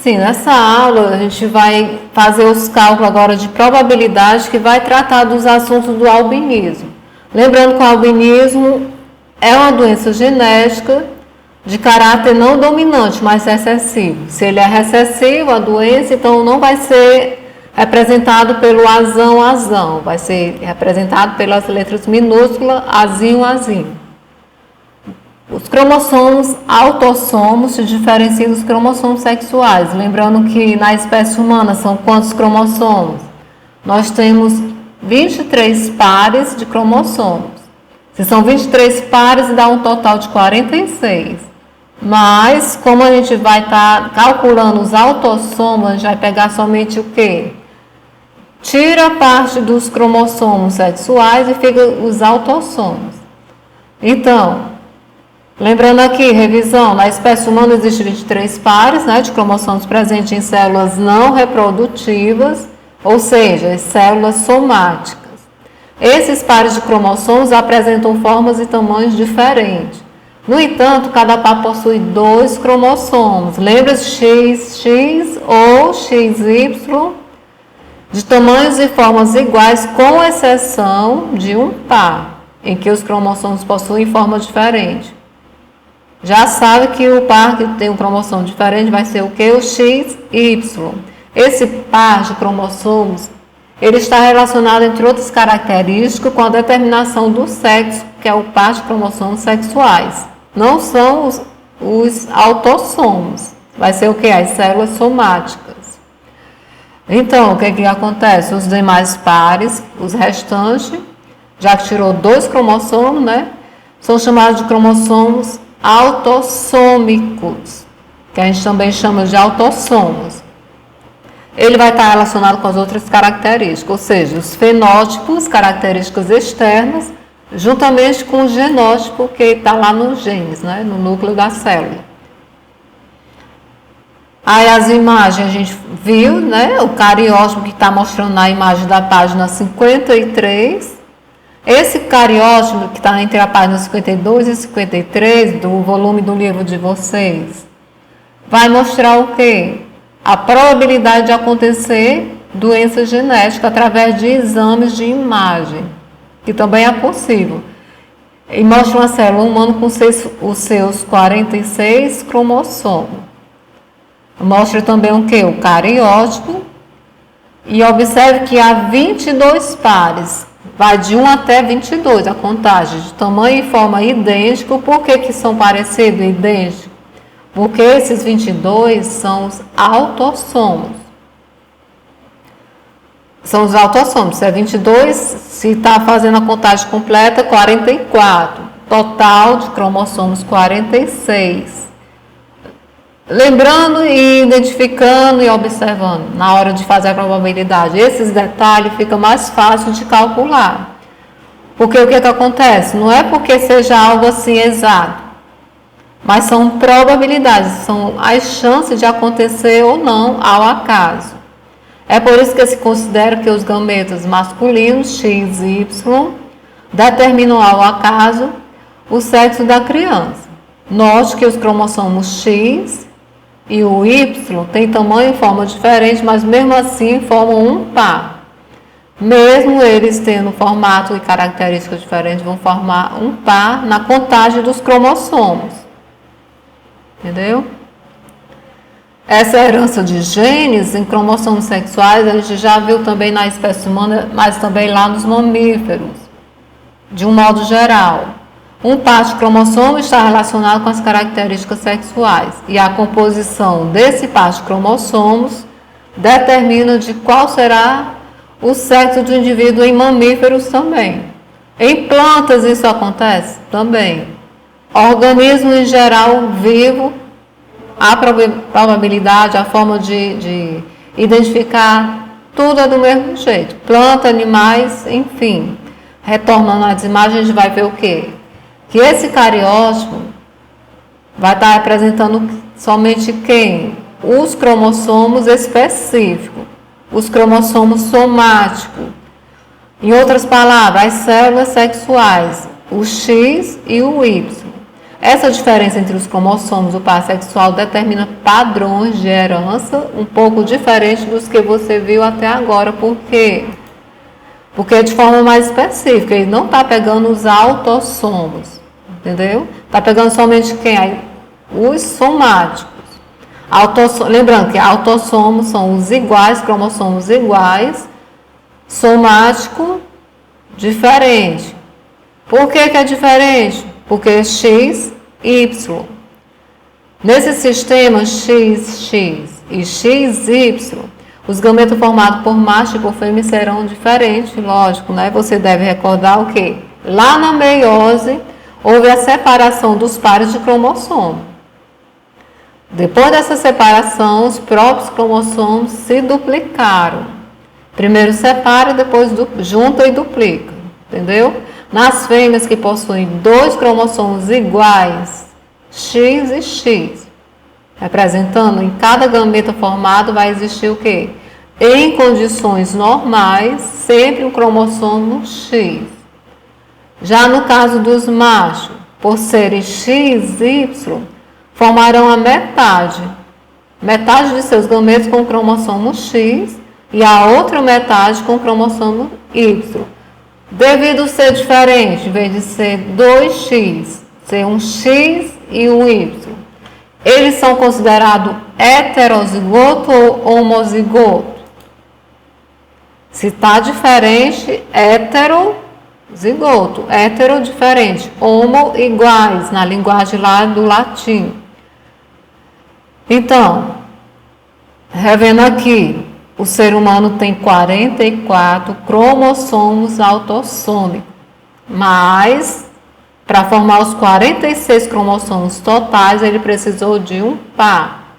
Sim, nessa aula a gente vai fazer os cálculos agora de probabilidade que vai tratar dos assuntos do albinismo. Lembrando que o albinismo é uma doença genética de caráter não dominante, mas recessivo. Se ele é recessivo, a doença, então não vai ser representado pelo azão, vai ser representado pelas letras minúsculas, azinho. Os cromossomos autossomos se diferenciam dos cromossomos sexuais. Lembrando que na espécie humana são quantos cromossomos? Nós temos 23 pares de cromossomos. Se são 23 pares, dá um total de 46. Mas, como a gente vai estar calculando os autossomos, a gente vai pegar somente o quê? Tira a parte dos cromossomos sexuais e fica os autossomos. Então, lembrando aqui, revisão, na espécie humana existem 23 pares, né, de cromossomos presentes em células não reprodutivas, ou seja, as células somáticas. Esses pares de cromossomos apresentam formas e tamanhos diferentes. No entanto, cada par possui 2 cromossomos. Lembra-se XX ou XY, de tamanhos e formas iguais, com exceção de um par, em que os cromossomos possuem forma diferente. Já sabe que o par que tem um cromossomo diferente vai ser o que? O XY. Esse par de cromossomos, ele está relacionado, entre outras características, com a determinação do sexo, que é o par de cromossomos sexuais. Não são os autossomos. Vai ser o que? As células somáticas. Então, o que acontece? Os demais pares, os restantes, já que tirou 2 cromossomos, né? São chamados de cromossomos autossômicos, que a gente também chama de autossomos. Ele vai estar relacionado com as outras características, ou seja, os fenótipos, características externas, juntamente com o genótipo que está lá nos genes, né, no núcleo da célula. Aí as imagens a gente viu, né, o cariótipo que está mostrando na imagem da página 53. Esse cariótipo que está entre a página 52 e 53 do volume do livro de vocês, vai mostrar o quê? A probabilidade de acontecer doença genética através de exames de imagem, que também é possível. E mostra uma célula humana com os seus 46 cromossomos. Mostra também o que? O cariótipo. E observe que há 22 pares. Vai de 1 até 22 a contagem, de tamanho e forma idêntico. Por que são parecidos e idênticos? Porque esses 22 são os autossomos. São os autossomos. Se é 22, se está fazendo a contagem completa, 44. Total de cromossomos 46. Lembrando e identificando e observando na hora de fazer a probabilidade. Esses detalhes fica mais fácil de calcular. Porque o que acontece? Não é porque seja algo assim exato, mas são probabilidades, são as chances de acontecer ou não ao acaso. É por isso que se considera que os gametas masculinos, X e Y, determinam ao acaso o sexo da criança. Note que os cromossomos X e o Y têm tamanho e forma diferente, mas mesmo assim formam um par. Mesmo eles tendo formato e características diferentes, vão formar um par na contagem dos cromossomos. Entendeu? Essa herança de genes em cromossomos sexuais a gente já viu também na espécie humana, mas também lá nos mamíferos, de um modo geral. Um par de cromossomo está relacionado com as características sexuais e a composição desse par de cromossomos determina de qual será o sexo do indivíduo em mamíferos também. Em plantas isso acontece também. Organismo em geral vivo, a probabilidade, a forma de identificar, tudo é do mesmo jeito. Planta, animais, enfim. Retornando às imagens, a gente vai ver o quê? Que esse cariótipo vai estar representando somente quem? Os cromossomos específicos, os cromossomos somáticos. Em outras palavras, as células sexuais, o X e o Y. Essa diferença entre os cromossomos do par sexual determina padrões de herança um pouco diferentes dos que você viu até agora. Por quê? Porque é de forma mais específica, ele não está pegando os autossomos, entendeu? Está pegando somente quem? Os somáticos. Lembrando que autossomos são os iguais, cromossomos iguais, somático diferente. Por que é diferente? Porque X, Y. Nesse sistema XX e XY, os gametos formados por macho e por fêmea serão diferentes, lógico, né? Você deve recordar o quê? Lá na meiose, houve a separação dos pares de cromossomo. Depois dessa separação, os próprios cromossomos se duplicaram. Primeiro separa, depois junta e duplica, entendeu? Nas fêmeas que possuem 2 cromossomos iguais, X e X, representando em cada gameta formado, vai existir o quê? Em condições normais, sempre um cromossomo X. Já no caso dos machos, por serem XY, formarão a metade de seus gametos com o cromossomo X e a outra metade com o cromossomo Y. Devido a ser diferente, em vez de ser 2X, ser um X e um Y, eles são considerados heterozigoto ou homozigoto? Se está diferente, heterozigoto, hetero diferente, homo iguais, na linguagem lá do latim. Então, revendo aqui, o ser humano tem 44 cromossomos autossômicos, mas para formar os 46 cromossomos totais, ele precisou de um par.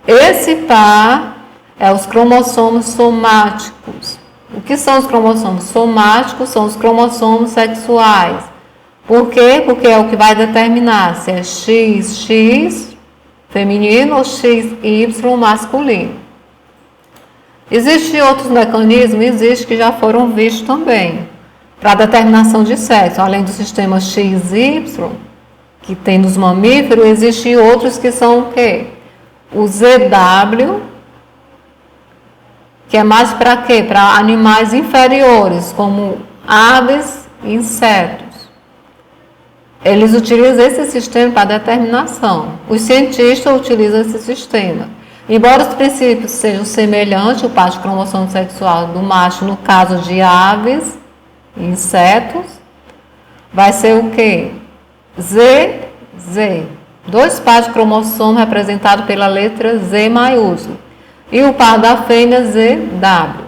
Esse par é os cromossomos somáticos. O que são os cromossomos somáticos? São os cromossomos sexuais. Por quê? Porque é o que vai determinar se é XX feminino ou XY masculino. Existem outros mecanismos? Existe, que já foram vistos também, para a determinação de sexo. Além do sistema XY, que tem nos mamíferos, existem outros que são o quê? O ZW, que é mais para quê? Para animais inferiores, como aves e insetos. Eles utilizam esse sistema para determinação. Os cientistas utilizam esse sistema. Embora os princípios sejam semelhantes, o par de cromossomo sexual do macho, no caso de aves e insetos, vai ser o quê? ZZ. 2 pares de cromossomo representados pela letra Z maiúsculo. E o par da fêmea ZW.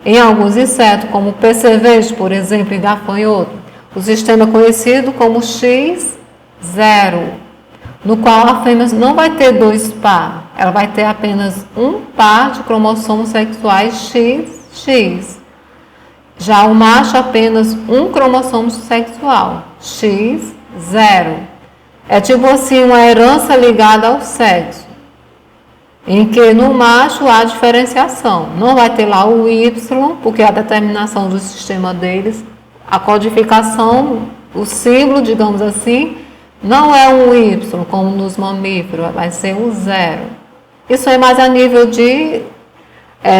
Em alguns insetos, como o percevejo, por exemplo, e gafanhoto, o sistema é conhecido como X0, no qual a fêmea não vai ter 2 par, ela vai ter apenas um par de cromossomos sexuais XX. Já o macho, apenas um cromossomo sexual, X0. É tipo assim, uma herança ligada ao sexo, em que no macho há diferenciação. Não vai ter lá o Y, porque a determinação do sistema deles, a codificação, o símbolo, digamos assim, não é um Y, como nos mamíferos, vai ser um 0. Isso é mais a nível de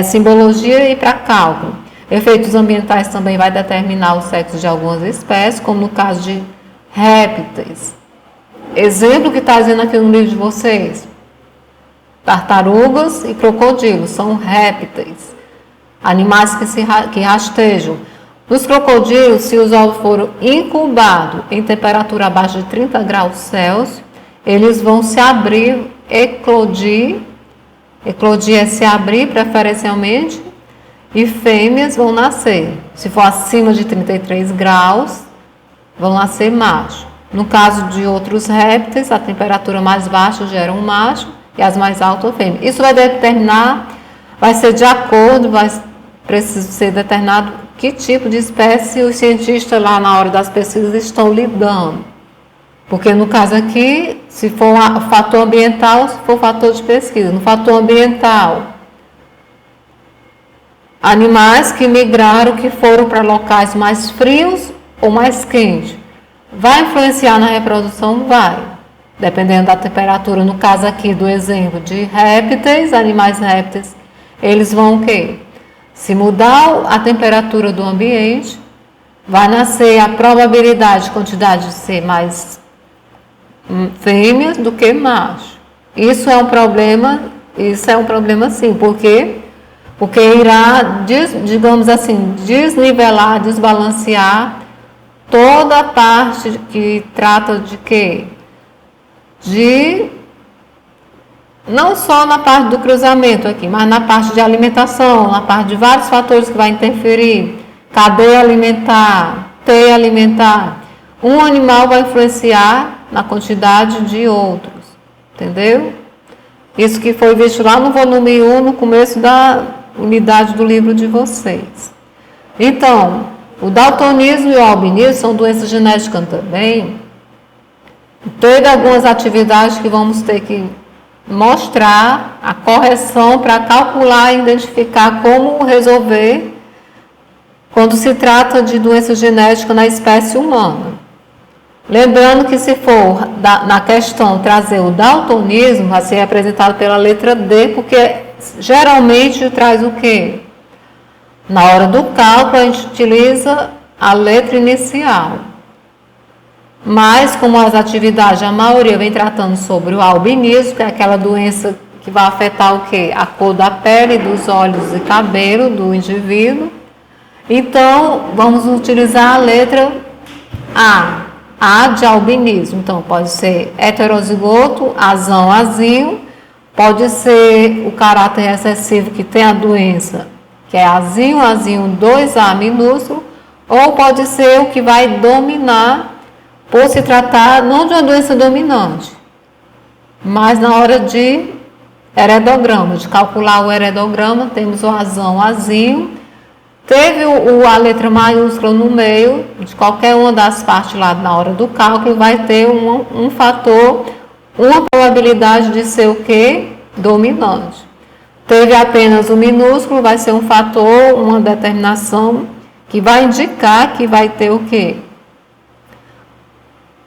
simbologia e para cálculo. Efeitos ambientais também vai determinar o sexo de algumas espécies, como no caso de répteis. Exemplo que está dizendo aqui no livro de vocês. Tartarugas e crocodilos são répteis, animais que rastejam. Nos crocodilos, se os ovos foram incubados em temperatura abaixo de 30 graus Celsius, eles vão se abrir, eclodir é se abrir preferencialmente, e fêmeas vão nascer. Se for acima de 33 graus, vão nascer macho. No caso de outros répteis, a temperatura mais baixa gera um macho e as mais altas fêmea. Isso vai determinar, vai ser de acordo, precisa ser determinado que tipo de espécie os cientistas lá na hora das pesquisas estão lidando. Porque no caso aqui, se for o fator ambiental, se for fator de pesquisa. No fator ambiental, animais que migraram, que foram para locais mais frios ou mais quentes. Vai influenciar na reprodução? Vai. Dependendo da temperatura, no caso aqui do exemplo de répteis, animais répteis, eles vão o quê? Se mudar a temperatura do ambiente, vai nascer a probabilidade de quantidade de ser mais fêmeas do que macho. Isso é um problema sim, porque irá, digamos assim, desnivelar, desbalancear toda a parte que trata de quê? Não só na parte do cruzamento aqui, mas na parte de alimentação, na parte de vários fatores que vai interferir, cadeia alimentar, teia alimentar. Um animal vai influenciar na quantidade de outros, entendeu? Isso que foi visto lá no volume 1, no começo da unidade do livro de vocês. Então, o daltonismo e o albinismo são doenças genéticas também. Teve algumas atividades que vamos ter que mostrar a correção para calcular e identificar como resolver quando se trata de doença genética na espécie humana. Lembrando que se for na questão trazer o daltonismo, vai ser apresentado pela letra D, porque geralmente traz o quê? Na hora do cálculo a gente utiliza a letra inicial. Mas, como as atividades, a maioria vem tratando sobre o albinismo, que é aquela doença que vai afetar o quê? A cor da pele, dos olhos e cabelo do indivíduo. Então, vamos utilizar a letra A de albinismo. Então, pode ser heterozigoto, azão, azinho, pode ser o caráter recessivo que tem a doença, que é azinho, azinho 2A minúsculo, ou pode ser o que vai dominar, por se tratar não de uma doença dominante, mas na hora de heredograma, de calcular o heredograma, temos o azão, azinho, teve a letra maiúscula no meio, de qualquer uma das partes lá na hora do cálculo, vai ter um fator, uma probabilidade de ser o quê? Dominante. Teve apenas o minúsculo, vai ser um fator, uma determinação que vai indicar que vai ter o quê?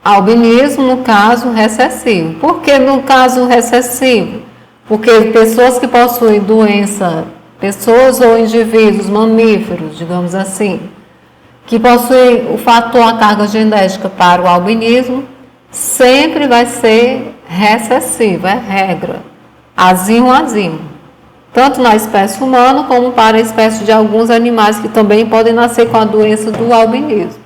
Albinismo, no caso recessivo. Por que no caso recessivo? Porque pessoas que possuem doença, pessoas ou indivíduos mamíferos, digamos assim, que possuem o fator, a carga genética para o albinismo, sempre vai ser recessivo, é regra. Azinho, azinho. Tanto na espécie humana como para a espécie de alguns animais que também podem nascer com a doença do albinismo.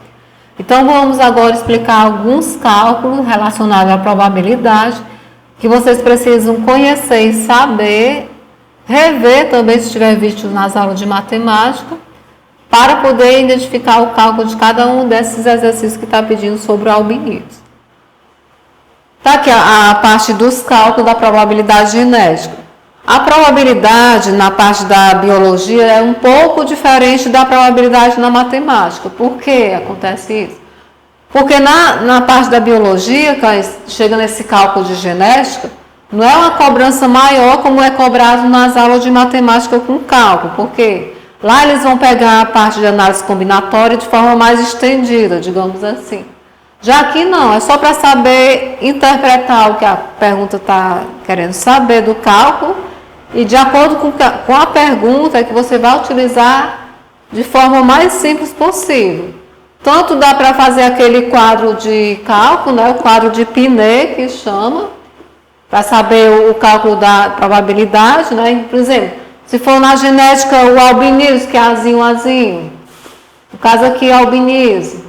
Então, vamos agora explicar alguns cálculos relacionados à probabilidade que vocês precisam conhecer e saber, rever também se estiver visto nas aulas de matemática, para poder identificar o cálculo de cada um desses exercícios que está pedindo sobre o albinismo. Está aqui a parte dos cálculos da probabilidade genética. A probabilidade na parte da biologia é um pouco diferente da probabilidade na matemática. Por que acontece isso? Porque na parte da biologia, que chega nesse cálculo de genética, não é uma cobrança maior como é cobrado nas aulas de matemática com cálculo. Por quê? Lá eles vão pegar a parte de análise combinatória de forma mais estendida, digamos assim. Já aqui não, é só para saber interpretar o que a pergunta está querendo saber do cálculo, e de acordo com a pergunta que você vai utilizar de forma mais simples possível. Tanto dá para fazer aquele quadro de cálculo, né, o quadro de Pinet, que chama, para saber o cálculo da probabilidade, né? Por exemplo, se for na genética o albinismo, que é azinho, azinho. No caso aqui, albinismo.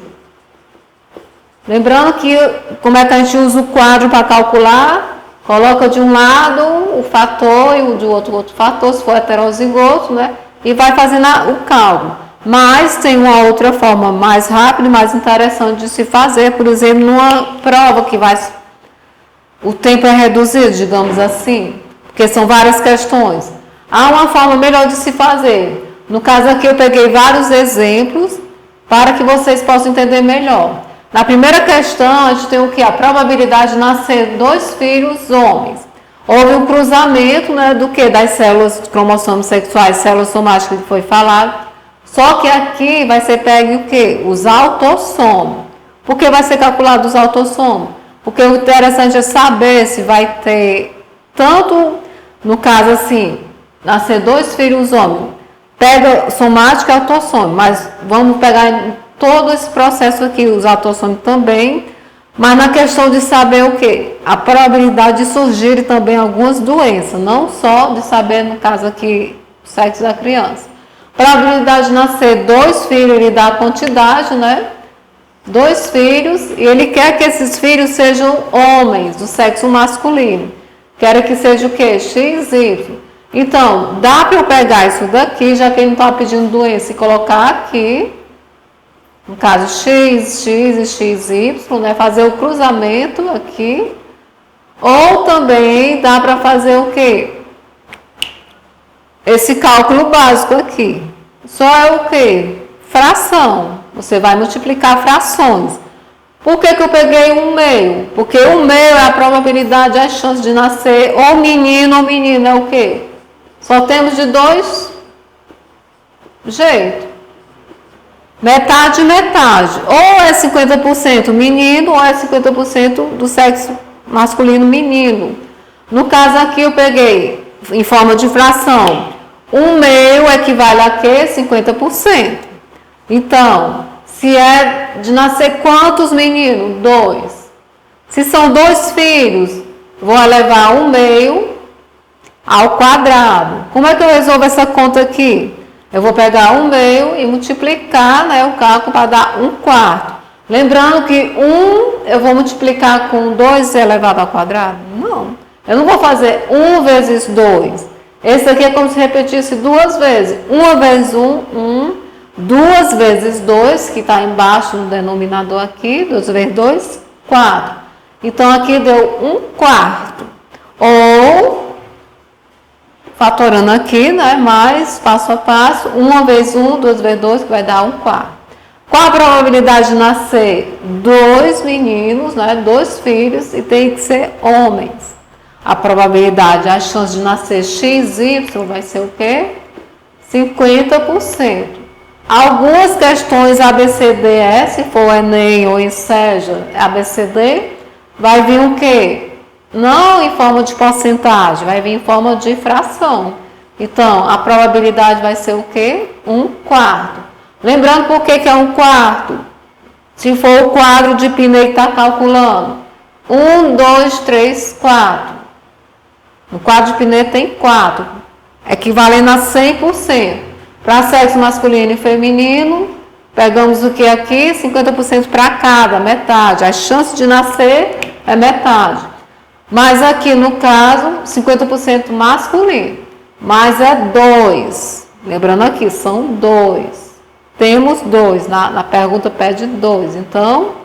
Lembrando que, como é que a gente usa o quadro para calcular? Coloca de um lado o fator e do outro fator, se for heterozigoto, né? E vai fazendo o cálculo. Mas tem uma outra forma mais rápida e mais interessante de se fazer, por exemplo, numa prova que o tempo é reduzido, digamos assim, porque são várias questões. Há uma forma melhor de se fazer. No caso aqui eu peguei vários exemplos para que vocês possam entender melhor. Na primeira questão, a gente tem o que? A probabilidade de nascer 2 filhos homens. Houve um cruzamento, né, do que? Das células cromossomos sexuais, células somáticas que foi falado. Só que aqui vai ser pego o que? Os autossomos. Por que vai ser calculado os autossomos? Porque o interessante é saber se vai ter tanto, no caso assim, nascer 2 filhos homens, pega somático e autossômico, mas vamos pegar todo esse processo aqui, os autossômicos também, mas na questão de saber o quê? A probabilidade de surgirem também algumas doenças, não só de saber, no caso aqui, o sexo da criança. Probabilidade de nascer 2 filhos, ele dá a quantidade, né? 2 filhos, e ele quer que esses filhos sejam homens, do sexo masculino. Quer que seja o quê? X, Y. Então, dá para eu pegar isso daqui, já que ele não está pedindo doença, e colocar aqui, no caso X, X e XY, né? Fazer o cruzamento aqui. Ou também dá para fazer o quê? Esse cálculo básico aqui. Só é o quê? Fração. Você vai multiplicar frações. Por que eu peguei 1/2? Porque 1/2 é a probabilidade, a chance de nascer ou menino ou menina. É o quê? Só temos de 2 jeitos. Metade, metade. Ou é 50% menino ou é 50% do sexo masculino menino. No caso aqui eu peguei em forma de fração. 1/2 equivale a quê? 50%. Então, se é de nascer quantos meninos? 2. Se são 2 filhos, vou elevar 1/2 ao quadrado. Como é que eu resolvo essa conta aqui? Eu vou pegar 1/2 e multiplicar, né, o cálculo para dar 1/4. Lembrando que 1 eu vou multiplicar com 2 elevado ao quadrado? Não. Eu não vou fazer 1 vezes 2. Esse aqui é como se repetisse 2 vezes. 1 vezes 1, 1. 2 vezes 2, que está embaixo no denominador aqui. 2 vezes 2, 4. Então, aqui deu 1/4. Ou, fatorando aqui, né, mais passo a passo. 1 vezes 1, 2 vezes 2, que vai dar 1/4. Qual a probabilidade de nascer 2 meninos, né, 2 filhos, e tem que ser homens? A probabilidade, a chance de nascer XY vai ser o quê? 50%. Algumas questões ABCD, se for Enem ou Enseja, ABCD, vai vir o quê? Não em forma de porcentagem, vai vir em forma de fração. Então, a probabilidade vai ser o quê? 1/4. Lembrando por que é 1/4? Se for o quadro de Piney que está calculando. 1, 2, 3, 4. No quadro de Piney tem 4, equivalendo a 100%. Para sexo masculino e feminino, pegamos o que aqui? 50% para cada, metade. A chance de nascer é metade. Mas aqui, no caso, 50% masculino. Mas é 2. Lembrando aqui, são 2. Temos 2. Na pergunta pede 2. Então,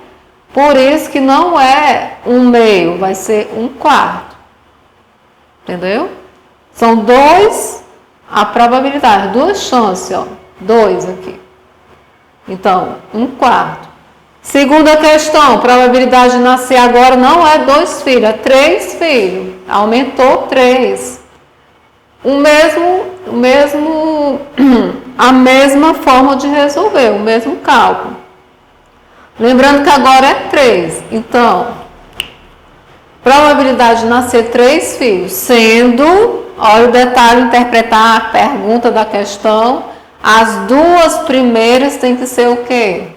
por isso que não é 1/2, vai ser 1/4. Entendeu? São 2 a probabilidade, 2 chances, ó. 2 aqui. Então, 1/4. Segunda questão, probabilidade de nascer agora não é 2 filhos, é 3 filhos. Aumentou 3. A mesma forma de resolver, o mesmo cálculo. Lembrando que agora é 3. Então, probabilidade de nascer 3 filhos, sendo, olha o detalhe, interpretar a pergunta da questão, as 2 primeiras têm que ser o quê?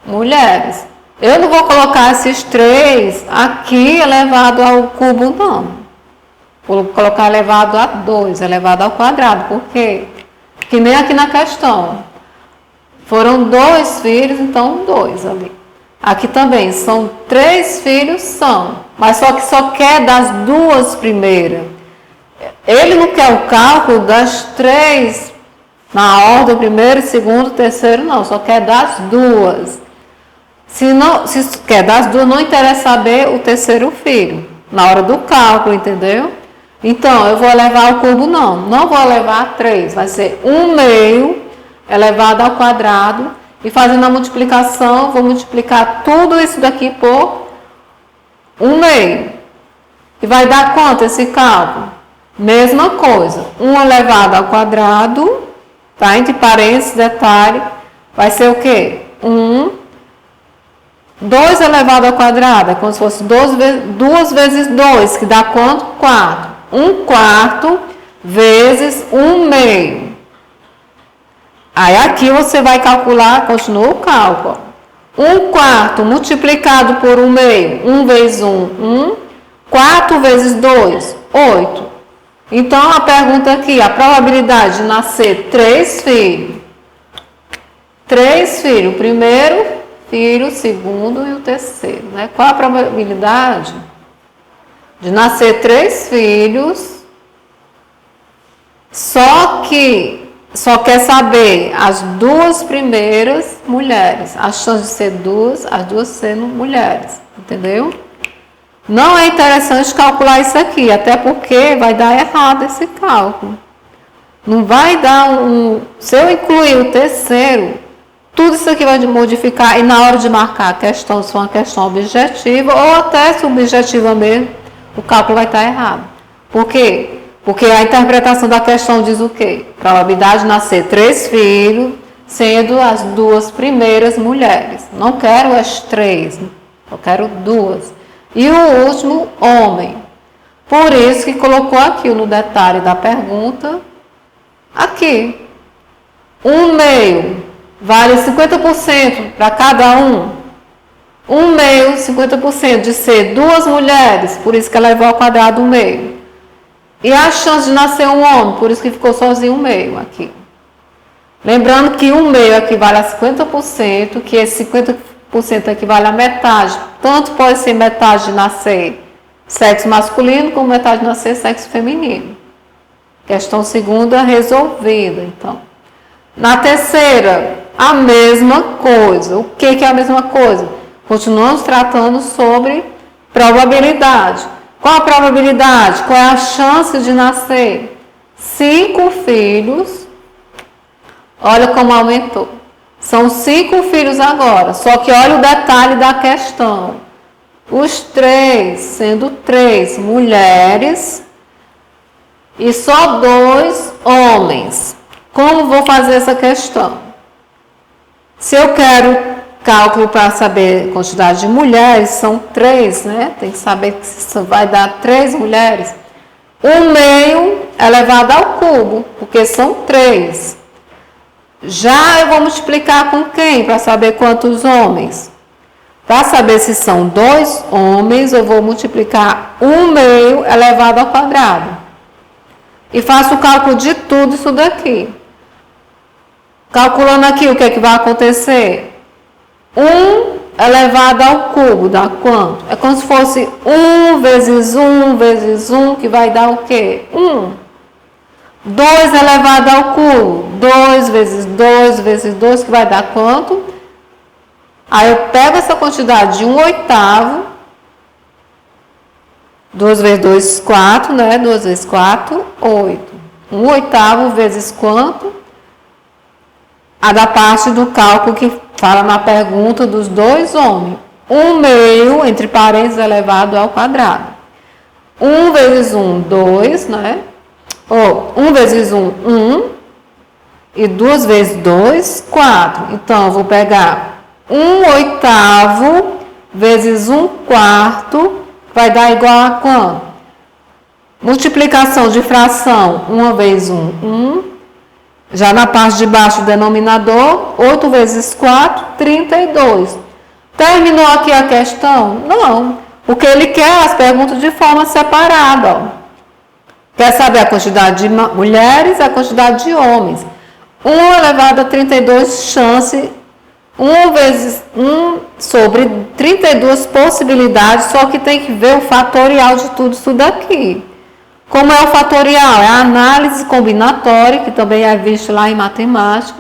Mulheres. Eu não vou colocar esses 3 aqui elevado ao cubo, não. Vou colocar elevado a 2, elevado ao quadrado. Por quê? Que nem aqui na questão. Foram 2 filhos, então 2 ali. Aqui também, são 3 filhos, mas só que só quer das 2 primeiras. Ele não quer o cálculo das 3, na ordem, primeiro, segundo, terceiro, não, só quer das 2. Se quer das 2, não interessa saber o terceiro filho, na hora do cálculo, entendeu? Então, eu vou elevar ao cubo, não vou elevar 3, vai ser 1/2 elevado ao quadrado. E fazendo a multiplicação, vou multiplicar tudo isso daqui por 1/2. E vai dar quanto esse cálculo? Mesma coisa. 1 elevado ao quadrado, tá? Entre parênteses, detalhe, vai ser o quê? 1 2 elevado ao quadrado é como se fosse 2 vezes 2, que dá quanto? 4. 1/4 vezes 1/2. Aí aqui você vai calcular, continua o cálculo. 1/4 multiplicado por 1/2, 1 vezes 1, 4 vezes 2, 8. Então, a pergunta aqui, a probabilidade de nascer 3 filhos. 3 filhos, o primeiro filho, o segundo e o terceiro. Né? Qual a probabilidade de nascer 3 filhos? Só quer saber as 2 primeiras mulheres. A chance de ser 2, as 2 sendo mulheres. Entendeu? Não é interessante calcular isso aqui, até porque vai dar errado esse cálculo. Não vai dar se eu incluir o terceiro, tudo isso aqui vai modificar e na hora de marcar a questão, se for uma questão objetiva ou até subjetiva mesmo, o cálculo vai estar errado. Por quê? Porque a interpretação da questão diz o quê? Probabilidade de nascer 3 filhos, sendo as 2 primeiras mulheres. Não quero as 3, eu quero 2. E o último, homem. Por isso que colocou aqui no detalhe da pergunta, aqui. 1/2 vale 50% para cada um. 1/2, 50% de ser 2 mulheres, por isso que ela levou ao quadrado 1/2. E a chance de nascer um homem, por isso que ficou sozinho 1/2 aqui. Lembrando que 1/2 equivale a 50%, que esse 50% equivale a metade. Tanto pode ser metade de nascer sexo masculino, como metade de nascer sexo feminino. Questão segunda resolvida, então. Na terceira, a mesma coisa. O que é a mesma coisa? Continuamos tratando sobre probabilidade. Qual a probabilidade? Qual é a chance de nascer? 5 filhos. Olha como aumentou. São 5 filhos agora. Só que olha o detalhe da questão. Os 3, sendo 3 mulheres e só 2 homens. Como vou fazer essa questão? Se eu quero cálculo para saber a quantidade de mulheres, são 3, né? Tem que saber que isso vai dar 3 mulheres. 1/2 elevado ao cubo, porque são 3. Já eu vou multiplicar com quem? Para saber quantos homens. Para saber se são 2 homens, eu vou multiplicar 1/2 elevado ao quadrado. E faço o cálculo de tudo isso daqui. Calculando aqui, o que é que vai acontecer? 1 elevado ao cubo dá quanto? É como se fosse 1 vezes 1 vezes 1, que vai dar o quê? 1. 2 elevado ao cubo, 2 vezes 2 vezes 2, que vai dar quanto? Aí eu pego essa quantidade de 1/8, 2 vezes 2, 4, né? 2 vezes 4, 8. 1/8 vezes quanto? A da parte do cálculo que fala na pergunta dos 2 homens. 1/2, entre parênteses, elevado ao quadrado. 1 vezes 1, 2, né? 1 vezes 1, 1. E 2 vezes 2, 4. Então, eu vou pegar 1/8 vezes 1/4, vai dar igual a quanto? Multiplicação de fração, 1 vezes 1, 1. Já na parte de baixo, o denominador, 8 vezes 4, 32. Terminou aqui a questão? Não. Porque ele quer as perguntas de forma separada. Ó. Quer saber a quantidade de mulheres e a quantidade de homens. 1 elevado a 32 chance, 1 vezes 1 sobre 32 possibilidades, só que tem que ver o fatorial de tudo isso daqui. Como é o fatorial? É a análise combinatória, que também é visto lá em matemática,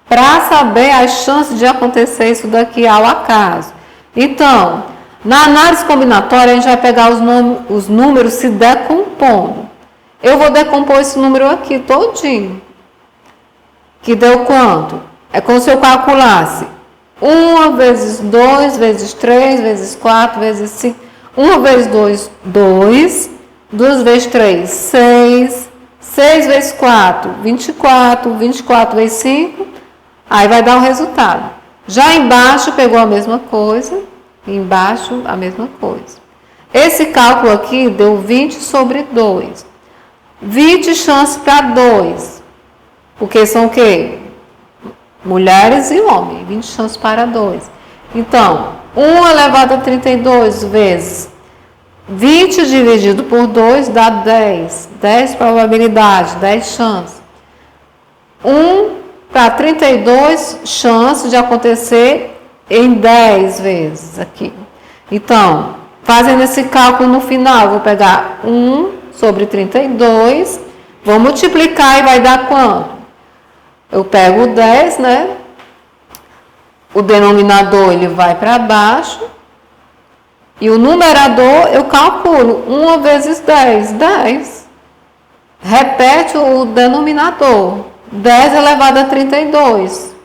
para saber as chances de acontecer isso daqui ao acaso. Então, na análise combinatória, a gente vai pegar os números se decompondo. Eu vou decompor esse número aqui todinho. Que deu quanto? É como se eu calculasse 1 vezes 2, vezes 3, vezes 4, vezes 5. 1 vezes 2, 2. 2 vezes 3, 6. 6 vezes 4, 24. 24 vezes 5. Aí vai dar o resultado. Já embaixo pegou a mesma coisa. Embaixo, a mesma coisa. Esse cálculo aqui deu 20 sobre 2. 20 chances para 2. Porque são o quê? Mulheres e homens. 20 chances para 2. Então, 1 elevado a 32 vezes 20 dividido por 2 dá 10. 10 probabilidade, 10 chances. 1 para 32 chances de acontecer em 10 vezes aqui. Então, fazendo esse cálculo no final, vou pegar 1 sobre 32, vou multiplicar e vai dar quanto? Eu pego o 10, né? O denominador ele vai para baixo. E o numerador eu calculo 1 vezes 10, 10. Repete o denominador, 10 elevado a 32.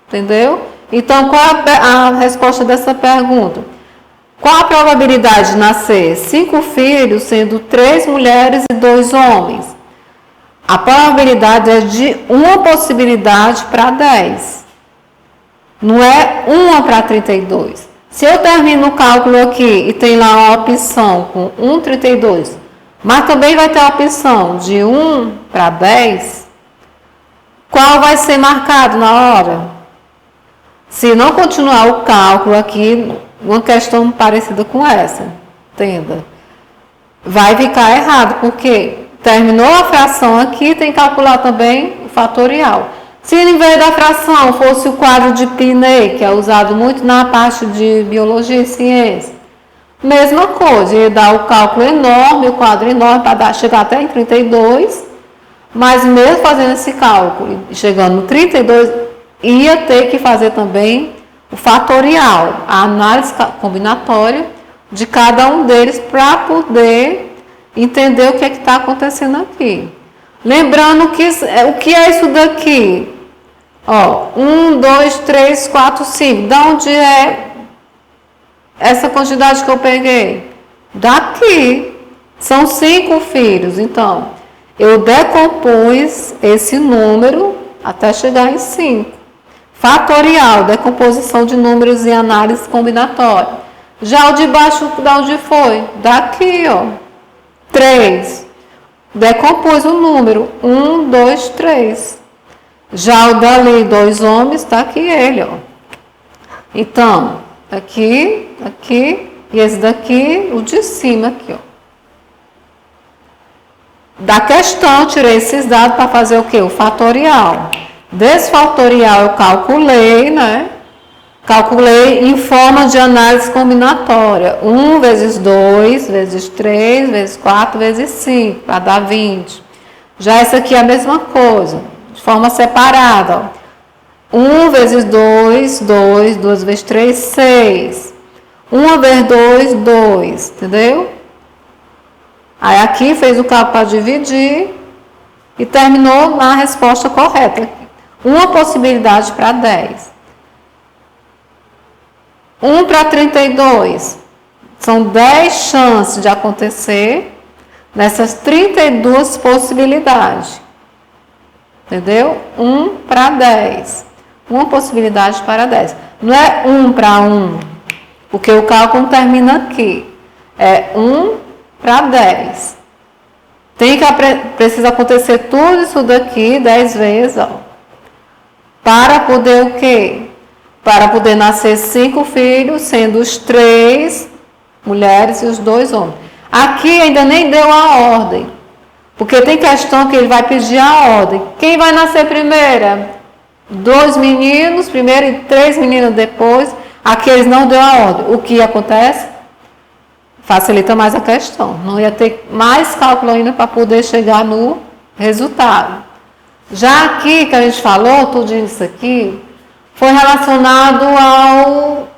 Entendeu? Então, qual é a resposta dessa pergunta? Qual a probabilidade de nascer 5 filhos, sendo 3 mulheres e 2 homens? A probabilidade é de uma possibilidade para 10. Não é 1 para 32. Se eu termino o cálculo aqui e tem lá uma opção com 1,32, mas também vai ter a opção de 1 para 10, qual vai ser marcado na hora? Se não continuar o cálculo aqui, uma questão parecida com essa, entenda, vai ficar errado, porque terminou a fração aqui, tem que calcular também o fatorial. Se em vez da fração fosse o quadro de Piney, que é usado muito na parte de biologia e ciência, mesma coisa, ia dar o cálculo enorme, o quadro enorme, para chegar até em 32, mas mesmo fazendo esse cálculo, chegando no 32, ia ter que fazer também o fatorial, a análise combinatória de cada um deles para poder entender o que é que está acontecendo aqui. Lembrando que o que é isso daqui? Ó, 1, 2, 3, 4, 5. Da onde é essa quantidade que eu peguei? Daqui. São 5 filhos. Então, eu decompus esse número até chegar em 5. Fatorial, decomposição de números em análise combinatória. Já o de baixo, da onde foi? Daqui, ó. 3. Decompus o número 1, 2, 3. Já o dali, 2 homens, está aqui ele, ó. Então, aqui, aqui, e esse daqui, o de cima aqui, ó. Da questão, tirei esses dados para fazer o quê? O fatorial. Desse fatorial eu calculei, né? Calculei em forma de análise combinatória. 1 vezes 2, vezes 3, vezes 4, vezes 5, para dar 20. Já essa aqui é a mesma coisa, de forma separada. Ó. 1 vezes 2, 2, 2 vezes 3, 6. 1 vezes 2, 2, entendeu? Aí aqui fez o cálculo para dividir e terminou na resposta correta. Uma possibilidade para 10. 1 para 32. São 10 chances de acontecer nessas 32 possibilidades. Entendeu? 1 para 10. Uma possibilidade para 10. Não é 1 para 1, porque o cálculo termina aqui. É 1 para 10. Precisa acontecer tudo isso daqui 10 vezes, ó. Para poder o quê? Para poder nascer 5 filhos, sendo os 3 mulheres e os 2 homens. Aqui ainda nem deu a ordem, porque tem questão que ele vai pedir a ordem. Quem vai nascer primeiro? 2 meninos primeiro e 3 meninas depois. Aqui eles não deu a ordem. O que acontece? Facilita mais a questão. Não ia ter mais cálculo ainda para poder chegar no resultado. Já aqui que a gente falou, tudo isso aqui, foi relacionado ao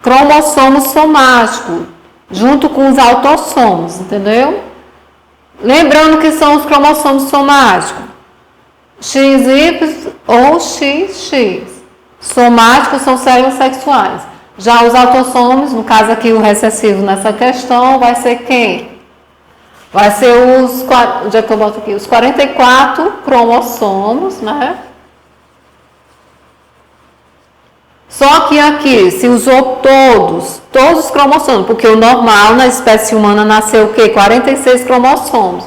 cromossomo somático, junto com os autossomos, entendeu? Lembrando que são os cromossomos somáticos, XY ou XX. Somáticos são células sexuais. Já os autossomos, no caso aqui o recessivo nessa questão, vai ser quem? Vai ser onde é que eu boto aqui? Os 44 cromossomos, né? Só que aqui se usou todos os cromossomos, porque o normal na espécie humana nasceu o quê? 46 cromossomos.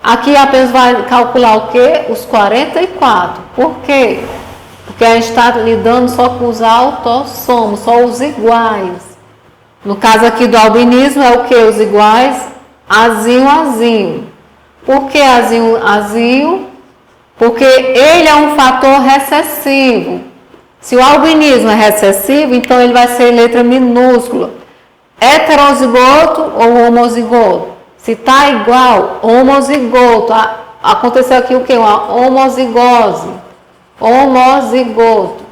Aqui apenas vai calcular o quê? Os 44. Por quê? Porque a gente está lidando só com os autossomos, só os iguais. No caso aqui do albinismo é o que? Os iguais, azinho, azinho. Por que azinho, azinho? Porque ele é um fator recessivo. Se o albinismo é recessivo, então ele vai ser letra minúscula. Heterozigoto ou homozigoto? Se está igual, homozigoto. Aconteceu aqui o quê? Uma homozigose. Homozigoto.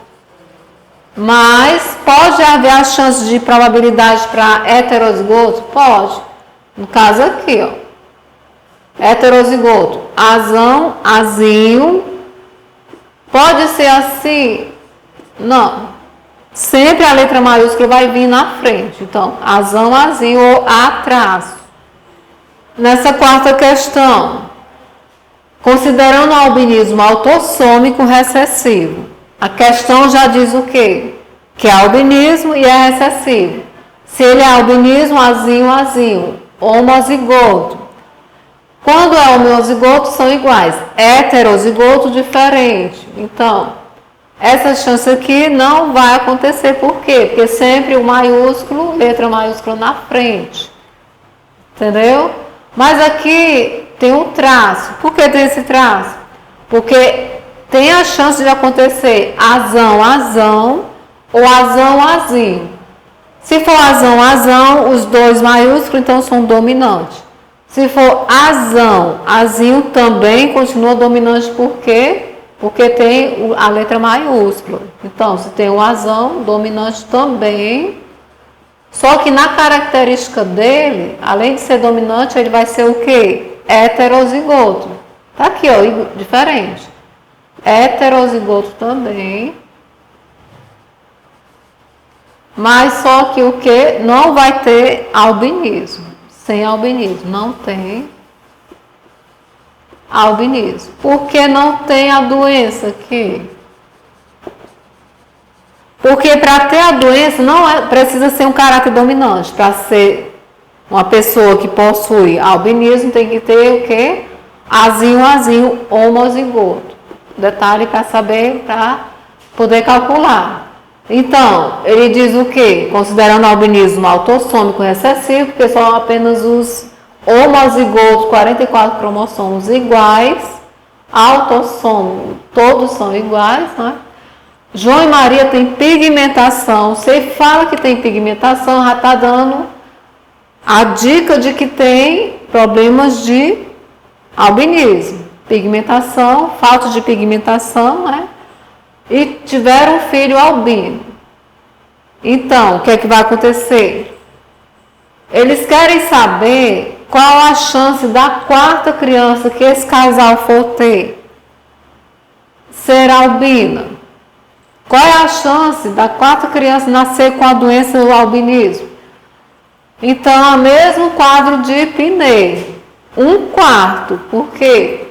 Mas pode haver a chance de probabilidade para heterozigoto? Pode. No caso aqui, ó. Heterozigoto. Azão, azinho. Pode ser assim? Não. Sempre a letra maiúscula vai vir na frente. Então, azão, azinho ou atraso. Nessa quarta questão, considerando o albinismo autossômico recessivo, a questão já diz o quê? Que é albinismo e é recessivo. Se ele é albinismo, azinho, azinho, homozigoto. Quando é homozigoto, são iguais. Heterozigoto, diferente. Então, essa chance aqui não vai acontecer. Por quê? Porque sempre o maiúsculo, letra maiúscula na frente. Entendeu? Mas aqui tem um traço. Por que tem esse traço? Porque tem a chance de acontecer azão, azão ou azão, azinho. Se for azão, azão, os dois maiúsculos, então são dominantes. Se for azão, azinho também continua dominante. Por quê? Porque tem a letra maiúscula. Então, se tem o azão, dominante também. Só que na característica dele, além de ser dominante, ele vai ser o quê? Heterozigoto. Tá aqui, ó, diferente. Heterozigoto também. Mas só que o que? Não vai ter albinismo. Sem albinismo. Não tem albinismo. Por que não tem a doença aqui? Porque para ter a doença não precisa ser um caráter dominante. Para ser uma pessoa que possui albinismo tem que ter o quê? Azinho, azinho, homozigoto. Detalhe para saber, para poder calcular. Então, ele diz o quê? Considerando o albinismo autossômico recessivo, porque são apenas os homozigotos, 44 cromossomos iguais, autossômico, todos são iguais, né? João e Maria tem pigmentação. Você fala que tem pigmentação, já está dando a dica de que tem problemas de albinismo. Pigmentação, falta de pigmentação, né? E tiveram um filho albino. Então, o que é que vai acontecer? Eles querem saber qual a chance da quarta criança que esse casal for ter ser albina. Qual é a chance da quarta criança nascer com a doença do albinismo? Então, é o mesmo quadro de Piney. 1/4. Por quê?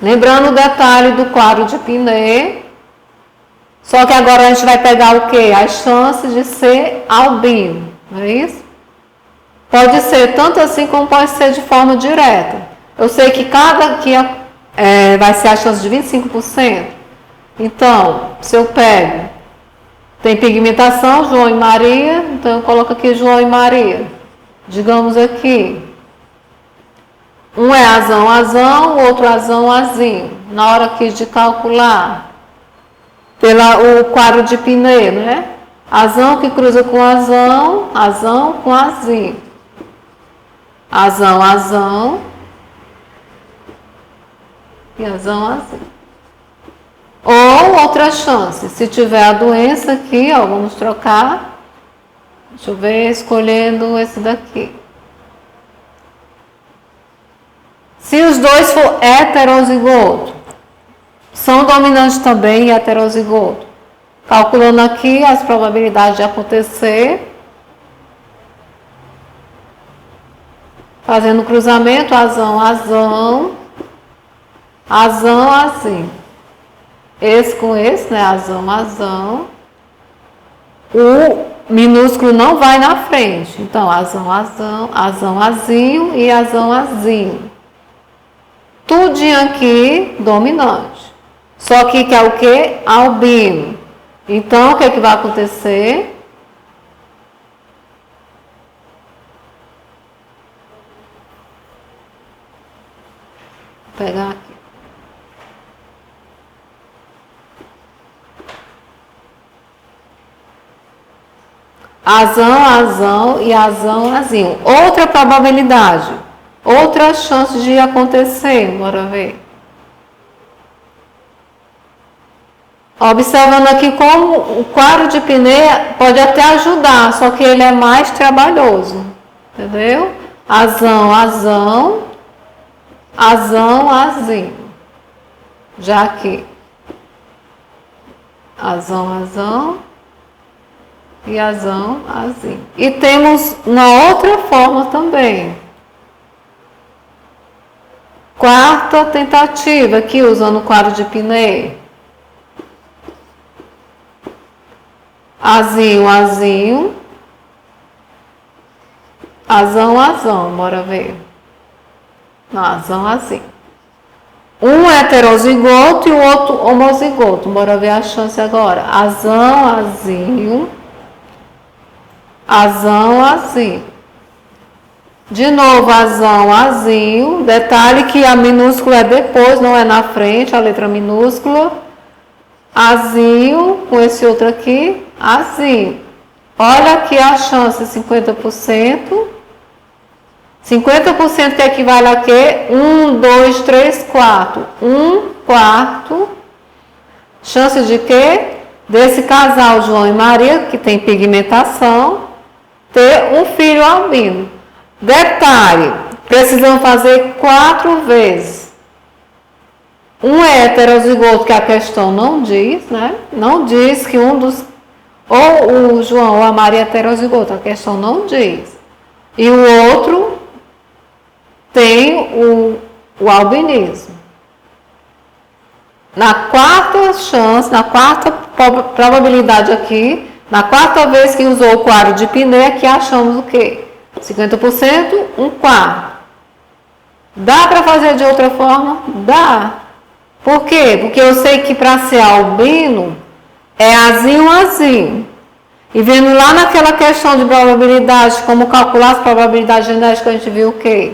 Lembrando o detalhe do quadro de Piney. Só que agora a gente vai pegar o quê? As chances de ser albino. Não é isso? Pode ser tanto assim como pode ser de forma direta. Eu sei que cada aqui vai ser a chance de 25%. Então, se eu pego, tem pigmentação, João e Maria, então eu coloco aqui João e Maria. Digamos aqui, um é azão, azão, o outro azão, azinho. Na hora aqui de calcular, o quadro de Piney, né? Azão que cruza com azão, azão com azinho. Azão, azão e azão, azinho. Ou outra chance, se tiver a doença aqui, ó, vamos trocar. Deixa eu ver, escolhendo esse daqui. Se os dois for heterozigoto, são dominantes também e heterozigoto. Calculando aqui as probabilidades de acontecer. Fazendo cruzamento, azão, azão, azão, azinho. Esse com esse, né? Azão, azão. o minúsculo não vai na frente. Então, azão, azão, azão, azinho e azão, azinho. Tudinho aqui dominante. Só que é o que? Albino. Então, o que é que vai acontecer? Vou pegar aqui. Azão, azão e azão, azinho. Outra probabilidade. Outra chance de acontecer. Bora ver. Observando aqui como o quadro de Pinet pode até ajudar, só que ele é mais trabalhoso. Entendeu? Azão, azão, azão, azinho. Já aqui. Azão, azão e azão, azinho. E temos uma outra forma também. Quarta tentativa, aqui usando o quadro de Pinet. Azinho, azinho. Azão, azão. Bora ver. Não, azão, azinho. Um é heterozigoto e o outro homozigoto. Bora ver a chance agora. Azão, azinho. Azão, azinho. De novo, azão, azinho. Detalhe que a minúscula é depois, não é na frente, a letra minúscula. Azinho, com esse outro aqui, azinho. Olha aqui a chance, 50%. 50% que equivale a quê? 1, 2, 3, 4. 1 quarto. Chance de quê? Desse casal João e Maria, que tem pigmentação, ter um filho albino. Detalhe, precisam fazer 4 vezes. Um é heterozigoto, que a questão não diz, né? Não diz que um dos... Ou o João ou a Maria é heterozigoto, a questão não diz. E o outro tem o albinismo. Na quarta chance, na quarta probabilidade aqui, na quarta vez que usou o quadro de Pinet, aqui achamos o quê? 50%, 1 quarto. Dá para fazer de outra forma? Dá. Por quê? Porque eu sei que para ser albino é azinho, azinho. E vendo lá naquela questão de probabilidade, como calcular as probabilidades genéticas, a gente viu o quê?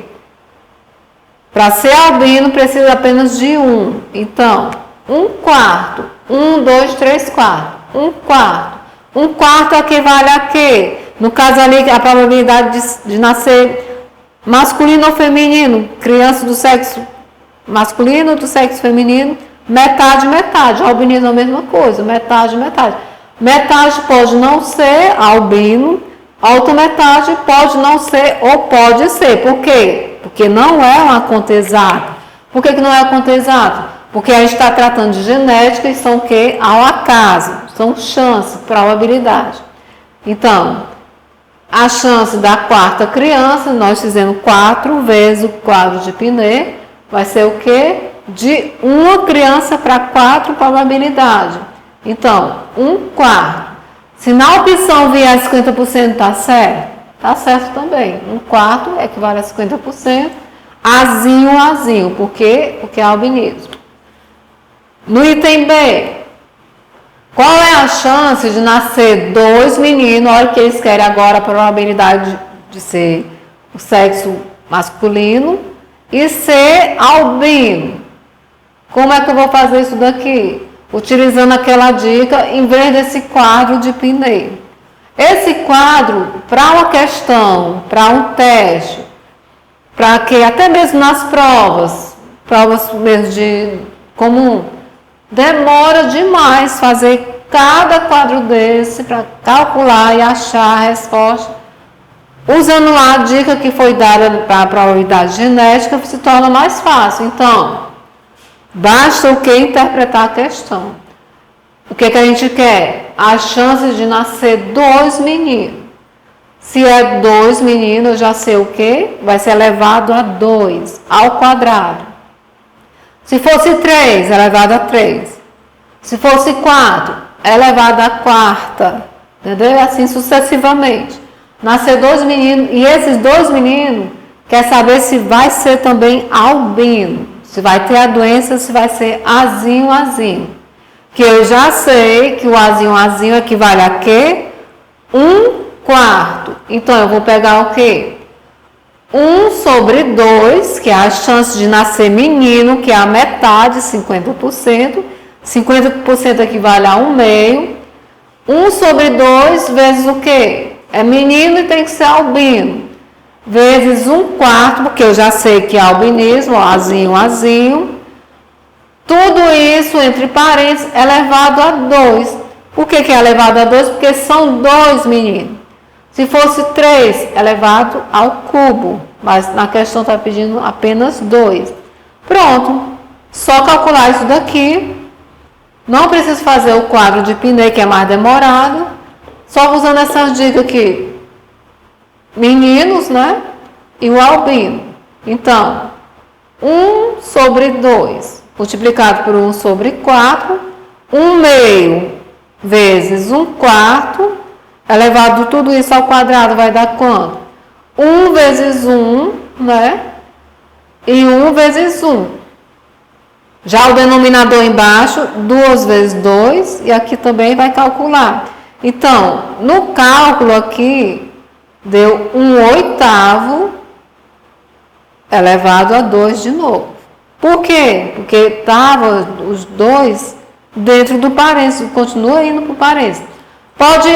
Para ser albino precisa apenas de 1. Então, 1 quarto. 1, 2, 3 quartos. 1 quarto. 1 quarto equivale a quê? No caso ali, a probabilidade de nascer masculino ou feminino, criança do sexo masculino do sexo feminino, metade, metade. Albinismo é a mesma coisa, metade, metade. Metade pode não ser albino, a outra metade pode não ser ou pode ser. Por quê? Porque não é uma conta exata. Por que não é uma conta exata? Porque a gente está tratando de genética e são o quê? Ao acaso. São chances, probabilidade. Então, a chance da quarta criança, nós fizemos 4 vezes o quadro de Pinet, vai ser o quê? De uma criança para 4 probabilidades. Então, 1 quarto. Se na opção vier 50%, está certo? Está certo também. 1 quarto equivale a 50%. Azinho, azinho. Por quê? Porque é albinismo. No item B, qual é a chance de nascer 2 meninos? Olha que eles querem agora a probabilidade de ser o sexo masculino e ser albino. Como é que eu vou fazer isso daqui? Utilizando aquela dica em vez desse quadro de Pinet. Esse quadro, para uma questão, para um teste, para que até mesmo nas provas mesmo de comum, demora demais fazer cada quadro desse para calcular e achar a resposta. Usando lá a dica que foi dada para a probabilidade genética, se torna mais fácil. Então, basta o que? Interpretar a questão. O que a gente quer? A chance de nascer 2 meninos. Se é 2 meninos, eu já sei o que? Vai ser elevado a 2, ao quadrado. Se fosse 3, elevado a 3. Se fosse 4, elevado à quarta. entendeu? Assim sucessivamente. Nascer 2 meninos, e esses 2 meninos quer saber se vai ser também albino, se vai ter a doença, se vai ser azinho. Que eu já sei que o azinho equivale a quê? 1/4. Então, eu vou pegar o quê? 1/2, que é a chance de nascer menino, que é a metade, 50%. 50% equivale a 1/2. 1/2 vezes o quê? É menino e tem que ser albino. Vezes 1/4, porque eu já sei que é albinismo, azinho. Tudo isso, entre parênteses, é elevado a 2. Por que é elevado a 2? Porque são 2 meninos. Se fosse 3, é elevado ao cubo. Mas na questão está pedindo apenas 2. Pronto. Só calcular isso daqui. Não preciso fazer o quadro de Piney, que é mais demorado. Só usando essas dicas aqui. Meninos, né? E o albino. Então, 1/2 multiplicado por 1/4, 1/2 vezes 1/4, elevado tudo isso ao quadrado, vai dar quanto? 1 vezes 1, né? E 1 vezes 1. Já o denominador embaixo, 2 vezes 2, e aqui também vai calcular. Então, no cálculo aqui, deu 1/8 elevado a 2 de novo. Por quê? Porque estavam os 2 dentro do parênteses, continua indo para o parênteses. Pode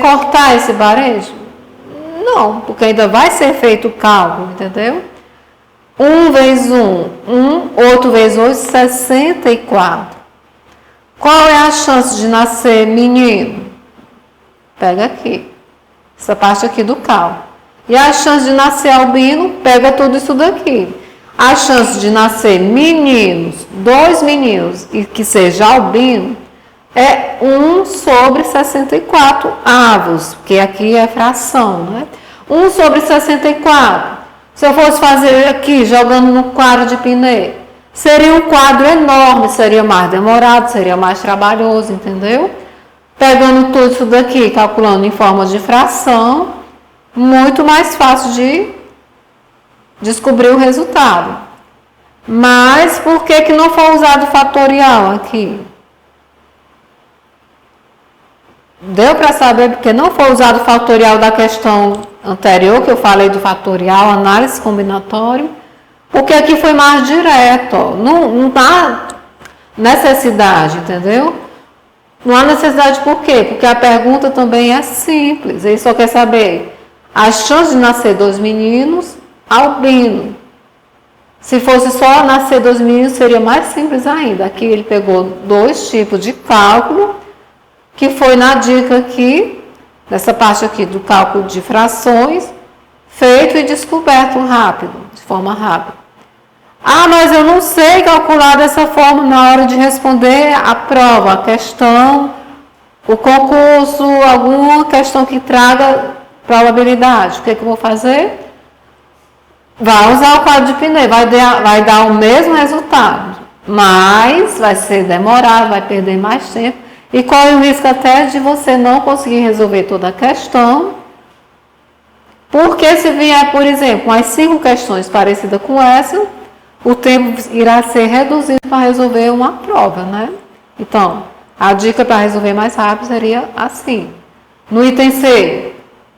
cortar esse parênteses? Não, porque ainda vai ser feito o cálculo, entendeu? 1 vezes 1, 8 vezes 8, 64. Qual é a chance de nascer menino? Pega aqui, essa parte aqui do cálculo. E a chance de nascer albino? Pega tudo isso daqui. A chance de nascer meninos, 2 meninos, e que seja albino, é 1/64 avos, que aqui é fração, né? 1/64. Se eu fosse fazer aqui, jogando no quadro de Piney, seria um quadro enorme, seria mais demorado, seria mais trabalhoso, entendeu? Pegando tudo isso daqui, calculando em forma de fração, muito mais fácil de descobrir o resultado. Mas por que não foi usado o fatorial aqui? Deu para saber porque não foi usado o fatorial da questão anterior, que eu falei do fatorial, análise combinatória, porque aqui foi mais direto, ó. Não dá necessidade, entendeu? Não há necessidade por quê? Porque a pergunta também é simples, ele só quer saber a chance de nascer 2 meninos albino. Se fosse só nascer 2 meninos, seria mais simples ainda. Aqui ele pegou 2 tipos de cálculo, que foi na dica aqui, nessa parte aqui do cálculo de frações, feito e descoberto rápido, de forma rápida. Ah, mas eu não sei calcular dessa forma na hora de responder a prova, a questão, o concurso, alguma questão que traga probabilidade. O que eu vou fazer? Vai usar o quadro de Piney, vai dar o mesmo resultado, mas vai ser demorado, vai perder mais tempo e corre o risco até de você não conseguir resolver toda a questão, porque se vier, por exemplo, umas 5 questões parecidas com essa, o tempo irá ser reduzido para resolver uma prova, né? Então, a dica para resolver mais rápido seria assim. No item C,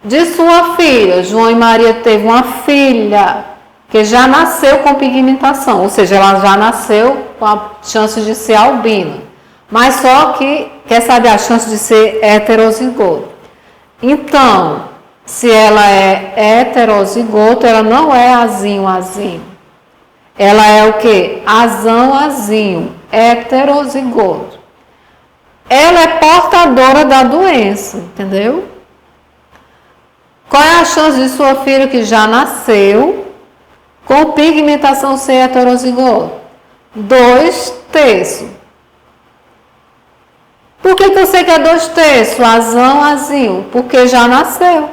de sua filha, João e Maria teve uma filha que já nasceu com pigmentação, ou seja, ela já nasceu com a chance de ser albina, mas só que quer saber a chance de ser heterozigoto. Então, se ela é heterozigoto, ela não é azinho. Ela é o quê? Azão, heterozigoto. Ela é portadora da doença, entendeu? Qual é a chance de sua filha que já nasceu com pigmentação ser heterozigoto? 2/3. Por que eu sei que é 2/3? Azinho? Porque já nasceu.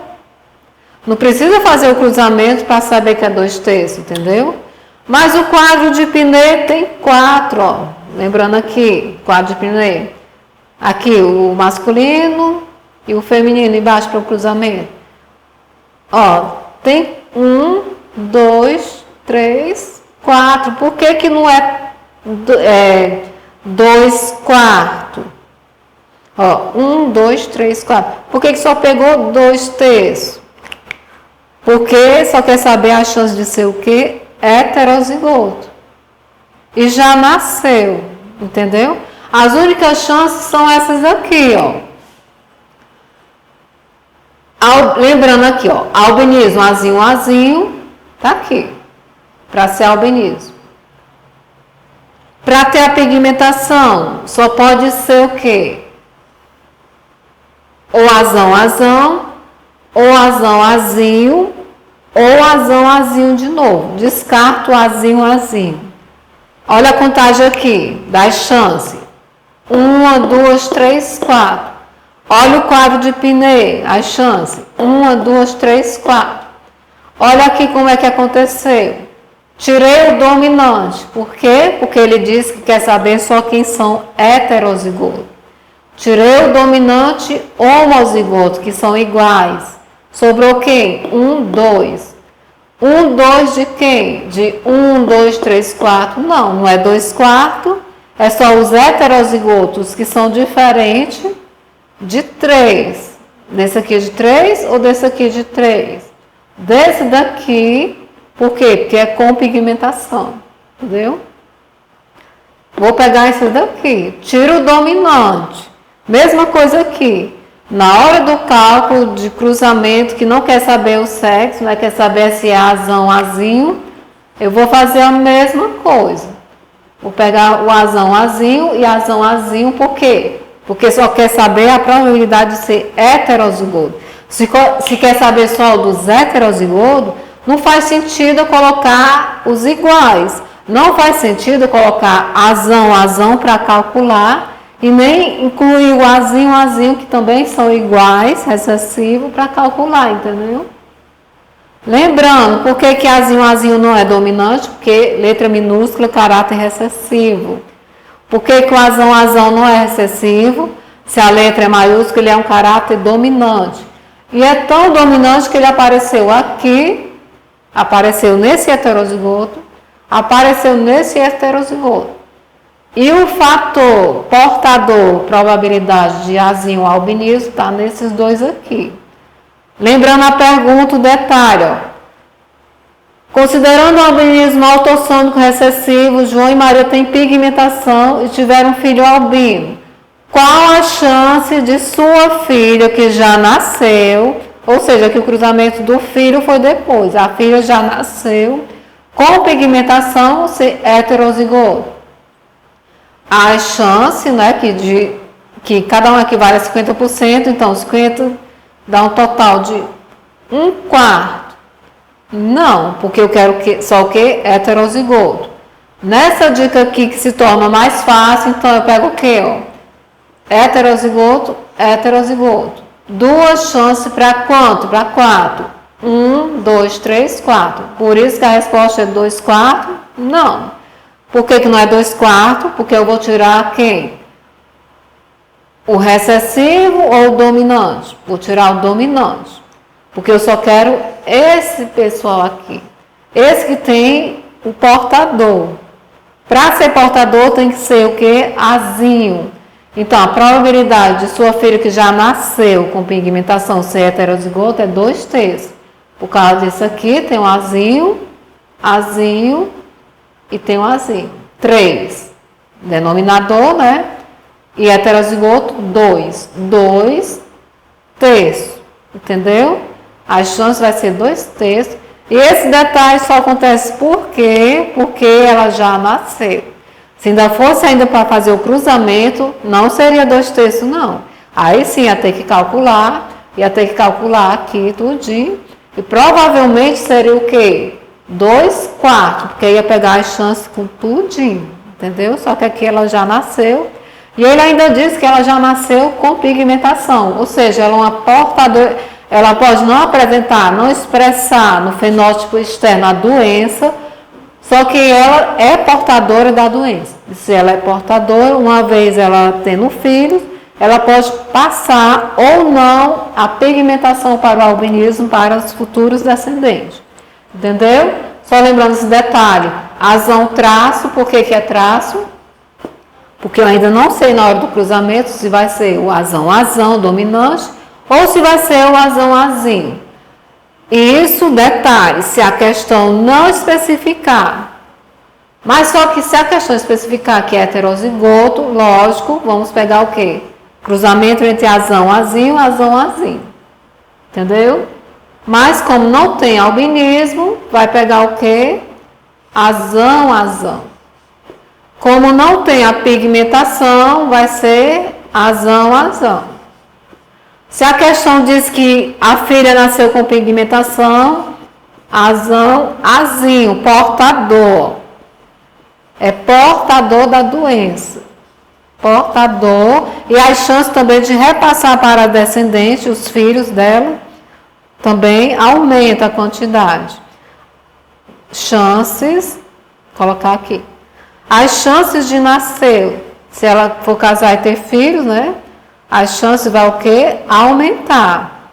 Não precisa fazer o cruzamento para saber que é 2/3, entendeu? Mas o quadro de Piney tem 4, ó. Lembrando aqui, quadro de Piney. Aqui o masculino E o feminino embaixo para o cruzamento. Ó, tem 1, 2, 3, 4. Por que que não é 2 quartos? Ó, 1, 2, 3, 4. Por que que só pegou 2 terços? Porque só quer saber a chance de ser o quê? Heterozigoto. E já nasceu, entendeu? As únicas chances são essas aqui, ó. Lembrando aqui, ó, albinismo, azinho, azinho, tá aqui, para ser albinismo. Para ter a pigmentação, só pode ser o quê? Ou azão, azão, ou azão, azinho, ou azão, azinho de novo. Descarto azinho, azinho. Olha a contagem aqui, das chances. 1, 2, 3, 4. Olha o quadro de Piney, as chances. 1, 2, 3, 4. Olha aqui como é que aconteceu. Tirei o dominante. Por quê? Porque ele disse que quer saber só quem são heterozigotos. Tirei o dominante homozigoto, que são iguais. Sobrou quem? 1, 2. 1, 2 de quem? De 1, 2, 3, 4. Não, não é 2 quartos. É só os heterozigotos que são diferentes de 3. Desse aqui de 3 ou desse aqui de 3? Desse daqui, por quê? Porque é com pigmentação, entendeu? Vou pegar esse daqui, tiro o dominante. Mesma coisa aqui. Na hora do cálculo de cruzamento, que não quer saber o sexo, né? Quer saber se é azão, azinho, eu vou fazer a mesma coisa. Vou pegar o azão, azinho e azão, azinho, por quê? Porque só quer saber a probabilidade de ser heterozigoto. Se quer saber só dos heterozigotos, não faz sentido eu colocar os iguais. Não faz sentido eu colocar azão, azão para calcular e nem incluir o azinho, azinho, que também são iguais, recessivo, para calcular, entendeu? Lembrando, por que azinho, azinho não é dominante? Porque letra minúscula, caráter recessivo. Por que o azão, azão não é recessivo? Se a letra é maiúscula, ele é um caráter dominante. E é tão dominante que ele apareceu aqui, apareceu nesse heterozigoto, apareceu nesse heterozigoto. E o fator portador, probabilidade de azinho albinismo, está nesses dois aqui. Lembrando a pergunta, o detalhe, ó. Considerando o albinismo autossômico recessivo, João e Maria têm pigmentação e tiveram um filho albino. Qual a chance de sua filha, que já nasceu, ou seja, que o cruzamento do filho foi depois, a filha já nasceu, com pigmentação, ser heterozigoto? A chance, né, que cada um equivale a 50%, então 50 dá um total de 1 quarto. Não, porque eu quero só o que? Heterozigoto. Nessa dica aqui que se torna mais fácil, então eu pego o que? Heterozigoto, heterozigoto. Duas chances para quanto? Para 4. 1, 2, 3, 4. Por isso que a resposta é 2 quartos? Não. Por que não é 2 quartos? Porque eu vou tirar quem? O recessivo ou o dominante? Vou tirar o dominante. Porque eu só quero esse pessoal aqui. Esse que tem o portador. Para ser portador tem que ser o quê? Azinho. Então, a probabilidade de sua filha que já nasceu com pigmentação ser heterozigoto é 2 terços. Por causa disso aqui, tem um azinho, azinho e tem um azinho. 3. Denominador, né? E heterozigoto, 2. 2 terços. Entendeu? A chance vai ser 2 terços. E esse detalhe só acontece por quê? Porque ela já nasceu. Se ainda fosse ainda para fazer o cruzamento, não seria 2 terços, não. Aí sim ia ter que calcular aqui tudinho. E provavelmente seria o quê? 2 quartos, porque ia pegar as chances com tudinho, entendeu? Só que aqui ela já nasceu. E ele ainda disse que ela já nasceu com pigmentação, ou seja, ela é uma portadora. Ela pode não apresentar, não expressar no fenótipo externo a doença, só que ela é portadora da doença. Se ela é portadora, uma vez ela tendo filhos, ela pode passar ou não a pigmentação para o albinismo para os futuros descendentes. Entendeu? Só lembrando esse detalhe. Azão traço, por que é traço? Porque eu ainda não sei na hora do cruzamento se vai ser o azão dominante ou se vai ser o azão-azinho. Isso, detalhe, se a questão não especificar. Mas só que se a questão especificar que é heterozigoto, lógico, vamos pegar o quê? Cruzamento entre azão-azinho e azão-azinho. Entendeu? Mas como não tem albinismo, vai pegar o quê? Azão-azão. Como não tem a pigmentação, vai ser azão-azão. Se a questão diz que a filha nasceu com pigmentação, azão-azinho, portador. É portador da doença. Portador. E as chances também de repassar para a descendente, os filhos dela, também aumenta a quantidade. Chances, colocar aqui. As chances de nascer, se ela for casar e ter filhos, né? As chances vai o quê? Aumentar.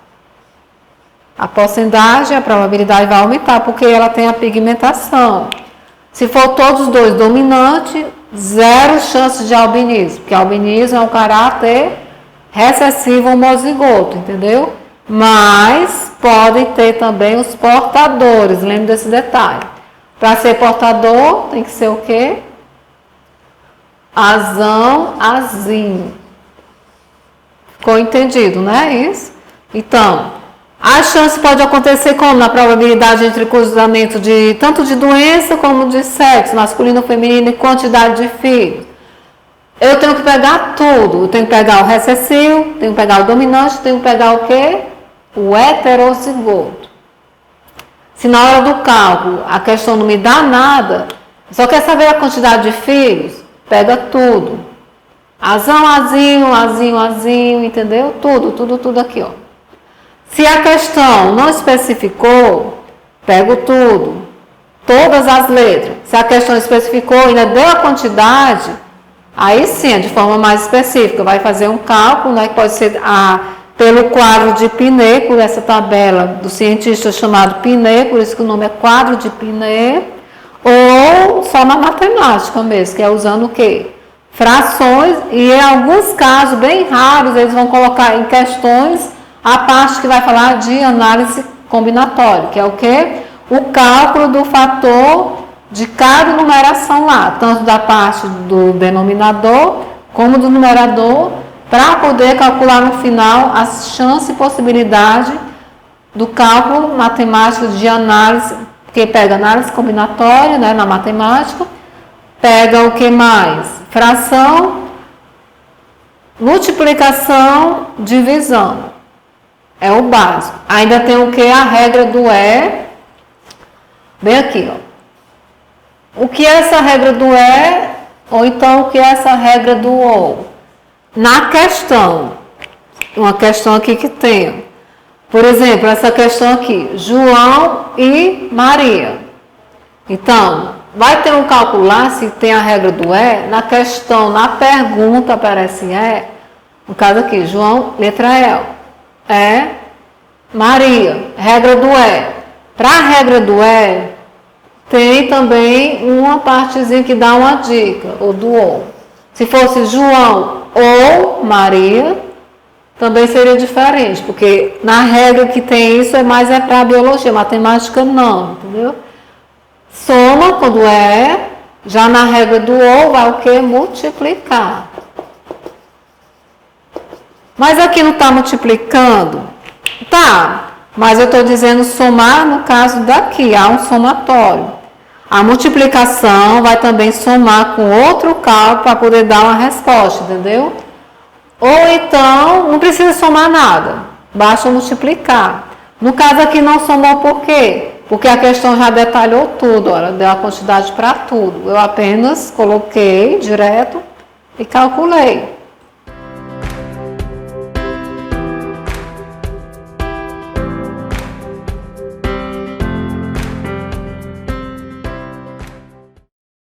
A porcentagem, a probabilidade vai aumentar, porque ela tem a pigmentação. Se for todos os dois dominantes, 0 chances de albinismo, porque albinismo é um caráter recessivo homozigoto, entendeu? Mas podem ter também os portadores, lembre desse detalhe. Para ser portador, tem que ser o quê? Azão-azinho. Ficou entendido, né? Isso? Então, a chance pode acontecer como? Na probabilidade entre cruzamento de tanto de doença como de sexo, masculino, feminino e quantidade de filhos. Eu tenho que pegar tudo. Eu tenho que pegar o recessivo, tenho que pegar o dominante, tenho que pegar o quê? O heterozigoto. Se na hora do cálculo a questão não me dá nada, só quer saber a quantidade de filhos, pega tudo. Azão-azinho, azinho-azinho, entendeu? Tudo aqui, ó. Se a questão não especificou, pego tudo. Todas as letras. Se a questão especificou e ainda deu a quantidade, aí sim, é de forma mais específica. Vai fazer um cálculo, né? Que pode ser pelo quadro de Pinet, por essa tabela do cientista chamado Pinet, por isso que o nome é quadro de Pinet, ou só na matemática mesmo, que é usando o quê? Frações, e em alguns casos bem raros, eles vão colocar em questões a parte que vai falar de análise combinatória, que é o quê? O cálculo do fator de cada numeração lá, tanto da parte do denominador como do numerador, para poder calcular no final as chances e possibilidade do cálculo matemático de análise, que pega análise combinatória, né, na matemática, pega o que mais? Fração, multiplicação, divisão. É o básico. Ainda tem o que? A regra do bem aqui, ó. O que é essa regra do ou então o que é essa regra do ou? Na questão, uma questão aqui que tem, por exemplo, essa questão aqui, João e Maria. Então, vai ter um cálculo lá, se tem a regra do na questão, na pergunta aparece no caso aqui, João, letra E, Maria, regra do Para a regra do tem também uma partezinha que dá uma dica, ou do ou. Se fosse João ou Maria, também seria diferente, porque na regra que tem isso é mais para a biologia, matemática não, entendeu? Soma quando já na regra do ou vai o que? Multiplicar. Mas aqui não está multiplicando? Tá, mas eu estou dizendo somar no caso daqui, há um somatório. A multiplicação vai também somar com outro cálculo para poder dar uma resposta, entendeu? Ou então, não precisa somar nada, basta multiplicar. No caso aqui não somou por quê? Porque a questão já detalhou tudo, olha, deu a quantidade para tudo. Eu apenas coloquei direto e calculei.